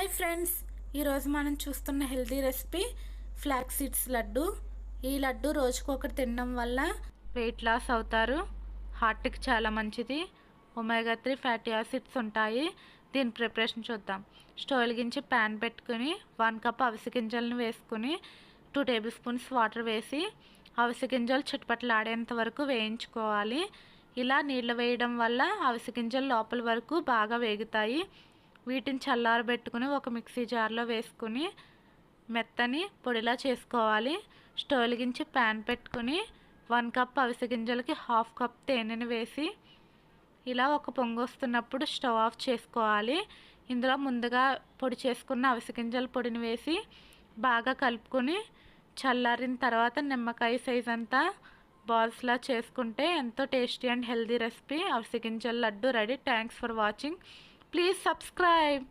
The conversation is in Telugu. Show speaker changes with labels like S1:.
S1: హాయ్ ఫ్రెండ్స్, ఈరోజు మనం చూస్తున్న healthy recipe flax seeds laddu. ఈ లడ్డు రోజుకొకటి తినడం వల్ల వెయిట్ లాస్ అవుతారు. హార్ట్కి చాలా మంచిది. ఒమేగా 3 ఫ్యాటీ యాసిడ్స్ ఉంటాయి. దీని ప్రిపరేషన్ చూద్దాం. స్టవ్ వెలిగించి ప్యాన్ పెట్టుకుని 1 కప్ అవిసె గింజలను వేసుకుని 2 టేబుల్ స్పూన్స్ వాటర్ వేసి అవిసె గింజలు చిటపటలాడేంత వరకు వేయించుకోవాలి. ఇలా నీళ్ళు వేయడం వల్ల అవిసె గింజలు లోపల వరకు బాగా వేగుతాయి. వీటిని చల్లారబెట్టుకుని ఒక మిక్సీ జార్లో వేసుకుని మెత్తని పొడిలా చేసుకోవాలి. స్టవ్ వెలిగించి ప్యాన్ పెట్టుకుని 1 కప్ అవిసె గింజలకి 1/2 కప్ తేనెని వేసి ఇలా ఒక పొంగు వస్తున్నప్పుడు స్టవ్ ఆఫ్ చేసుకోవాలి. ఇందులో ముందుగా పొడి చేసుకున్న అవిసె గింజల పొడిని వేసి బాగా కలుపుకొని చల్లారిన తర్వాత నిమ్మకాయ సైజ్ అంతా బాల్స్లా చేసుకుంటే ఎంతో టేస్టీ అండ్ హెల్తీ రెసిపీ అవిసె గింజల laddu ready. Thanks for watching. Please subscribe.